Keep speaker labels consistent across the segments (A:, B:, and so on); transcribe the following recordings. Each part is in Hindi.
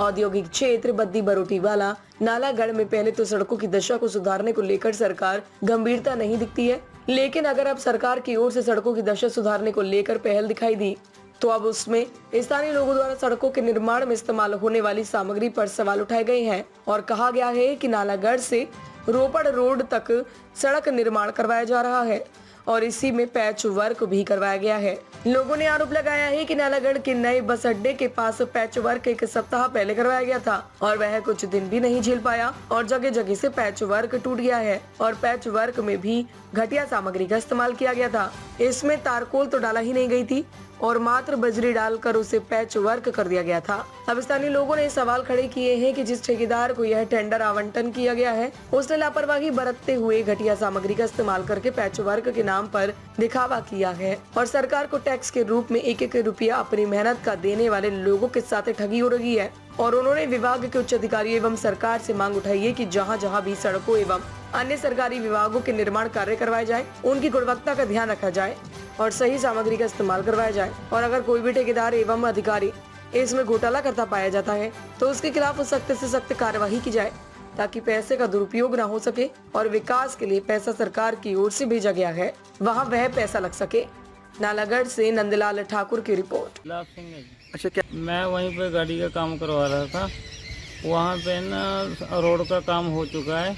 A: औद्योगिक क्षेत्र बद्दी बरोटीवाला नालागढ़ में पहले तो सड़कों की दशा को सुधारने को लेकर सरकार गंभीरता नहीं दिखती है, लेकिन अगर अब सरकार की ओर से सड़कों की दशा सुधारने को लेकर पहल दिखाई दी तो अब उसमें स्थानीय लोगों द्वारा सड़कों के निर्माण में इस्तेमाल होने वाली सामग्री पर सवाल उठाए गए हैं और कहा गया है कि नालागढ़ से रोपड़ रोड तक सड़क निर्माण करवाया जा रहा है और इसी में पैच वर्क भी करवाया गया है। लोगों ने आरोप लगाया है कि नालागढ़ के नए बस अड्डे के पास पैच वर्क 1 सप्ताह पहले करवाया गया था और वह कुछ दिन भी नहीं झेल पाया और जगह जगह से पैच वर्क टूट गया है और पैच वर्क में भी घटिया सामग्री का इस्तेमाल किया गया था। इसमें तारकोल तो डाला ही नहीं गई थी और मात्र बजरी डालकर उसे पैच वर्क कर दिया गया था। अब स्थानीय लोगों ने सवाल खड़े किए हैं कि जिस ठेकेदार को यह टेंडर आवंटन किया गया है उसने लापरवाही बरतते हुए घटिया सामग्री का इस्तेमाल करके पैच वर्क के नाम पर दिखावा किया है और सरकार को टैक्स के रूप में 1-1 रुपया अपनी मेहनत का देने वाले लोगों के साथ ठगी हो रही है। और उन्होंने विभाग के उच्च अधिकारी एवं सरकार से मांग उठाई है कि जहां भी सड़कों एवं अन्य सरकारी विभागों के निर्माण कार्य करवाए जाए, उनकी गुणवत्ता का ध्यान रखा जाए और सही सामग्री का इस्तेमाल करवाया जाए और अगर कोई भी ठेकेदार एवं अधिकारी इसमें घोटाला करता पाया जाता है तो उसके खिलाफ सख्त से सख्त कार्यवाही की जाए ताकि पैसे का दुरुपयोग न हो सके और विकास के लिए पैसा सरकार की ओर से भेजा गया है वहाँ वह पैसा लग सके। नालागढ़ से नंदलाल ठाकुर की रिपोर्ट।
B: अच्छा, क्या मैं वहीं पे गाड़ी का काम करवा रहा था, वहाँ पे ना रोड का काम हो चुका है।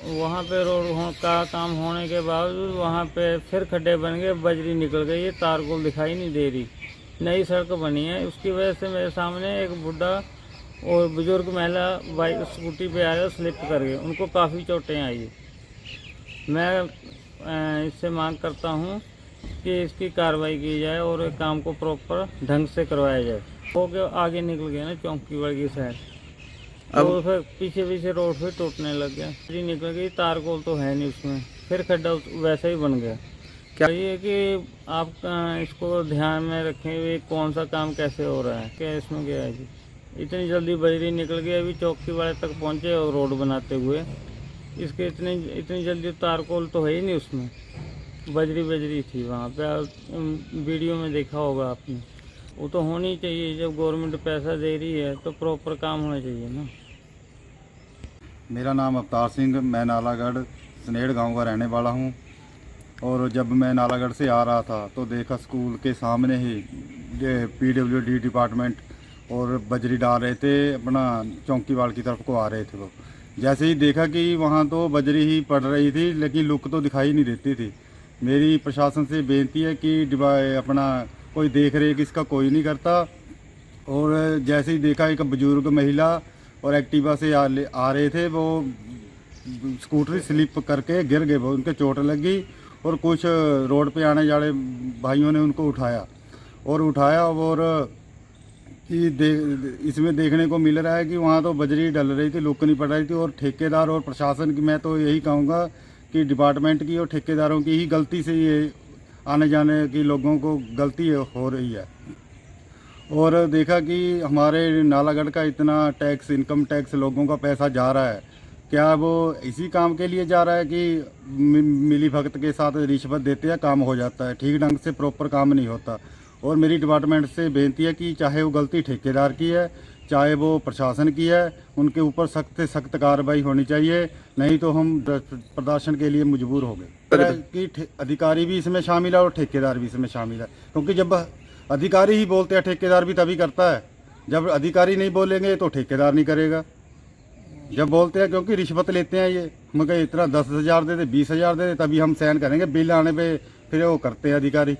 B: वहाँ पे रोड का काम होने के बावजूद वहाँ पे फिर खड्डे बन गए, बजरी निकल गई है, तारकोल दिखाई नहीं दे रही। नई सड़क बनी है, उसकी वजह से मेरे सामने एक बुढ़ा और बुजुर्ग महिला बाइक स्कूटी पे आ रहे, स्लिप कर गए, उनको काफ़ी चोटें आई है। मैं इससे मांग करता हूँ कि इसकी कार्रवाई की जाए और काम को प्रॉपर ढंग से करवाया जाए। हो गया आगे निकल गया ना चौकीवाड़ की साइड, तो फिर पीछे रोड पे टूटने लग गया, बजरी निकल गई, तारकोल तो है नहीं उसमें, फिर खड्डा वैसा ही बन गया। क्या ये कि आप इसको ध्यान में रखें हुए कौन सा काम कैसे हो रहा है, क्या इसमें क्या है जी। इतनी जल्दी बजरी निकल गई, अभी चौकीवाड़े तक पहुँचे और रोड बनाते हुए, इसके इतनी जल्दी तारकोल तो है ही नहीं उसमें, बजरी थी वहाँ पे, वीडियो में देखा होगा आपने। वो तो होनी चाहिए, जब गवर्नमेंट पैसा दे रही है तो प्रॉपर काम होना चाहिए ना।
C: मेरा नाम अवतार सिंह, मैं नालागढ़ सनेड़ गांव का रहने वाला हूं और जब मैं नालागढ़ से आ रहा था तो देखा स्कूल के सामने ही PWD डिपार्टमेंट और बजरी डाल रहे थे, अपना चौकीवाड़ की तरफ को आ रहे थे। वो जैसे ही देखा कि वहाँ तो बजरी ही पड़ रही थी लेकिन लुक तो दिखाई नहीं देती थी। मेरी प्रशासन से बेनती है कि अपना कोई देख रेख इसका कोई नहीं करता। और जैसे ही देखा एक बुजुर्ग महिला और एक्टिवा से आ रहे थे, वो स्कूटरी स्लिप करके गिर गए, वो उनके चोट लगी और कुछ रोड पे आने जाने भाइयों ने उनको उठाया और इसमें देखने को मिल रहा है कि वहाँ तो बजरी डल रही थी, लुक नहीं पड़ रही थी। और ठेकेदार और प्रशासन की मैं तो यही कहूँगा कि डिपार्टमेंट की और ठेकेदारों की ही गलती से ये आने जाने की लोगों को गलती हो रही है। और देखा कि हमारे नालागढ़ का इतना टैक्स, इनकम टैक्स लोगों का पैसा जा रहा है, क्या वो इसी काम के लिए जा रहा है कि मिली भगत के साथ रिश्वत देते हैं काम हो जाता है, ठीक ढंग से प्रॉपर काम नहीं होता। और मेरी डिपार्टमेंट से बेनती है कि चाहे वो गलती ठेकेदार की है चाहे वो प्रशासन की है, उनके ऊपर सख्त से सख्त कार्रवाई होनी चाहिए, नहीं तो हम प्रदर्शन के लिए मजबूर हो गए। कि अधिकारी भी इसमें शामिल है और ठेकेदार भी इसमें शामिल है, क्योंकि जब अधिकारी ही बोलते हैं ठेकेदार भी तभी करता है, जब अधिकारी नहीं बोलेंगे तो ठेकेदार नहीं करेगा। जब बोलते हैं क्योंकि रिश्वत लेते हैं ये, हम कहे इतना 10,000 दे दे 20,000 दे दे तभी हम सहन करेंगे, बिल आने पे फिर वो करते हैं अधिकारी,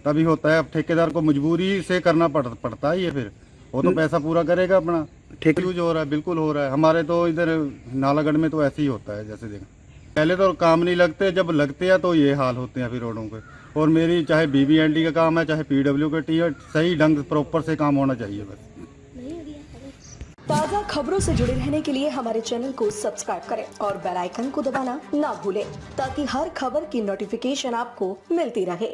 C: तभी होता है। अब ठेकेदार को मजबूरी से करना पड़ता है ये, फिर वो तो पैसा पूरा करेगा अपना। ठीक यूज हो रहा है, बिल्कुल हो रहा है। हमारे तो इधर नालागढ़ में तो ऐसे ही होता है, जैसे देखा पहले तो काम नहीं लगते, जब लगते हैं तो ये हाल होते हैं फिर रोडों पे। और मेरी चाहे BBND का काम है चाहे PWD है, सही ढंग प्रॉपर से काम होना चाहिए बस।
A: ताज़ा खबरों से जुड़े रहने के लिए हमारे चैनल को सब्सक्राइब करें और बेल आइकन को दबाना ना भूलें ताकि हर खबर की नोटिफिकेशन आपको मिलती रहे।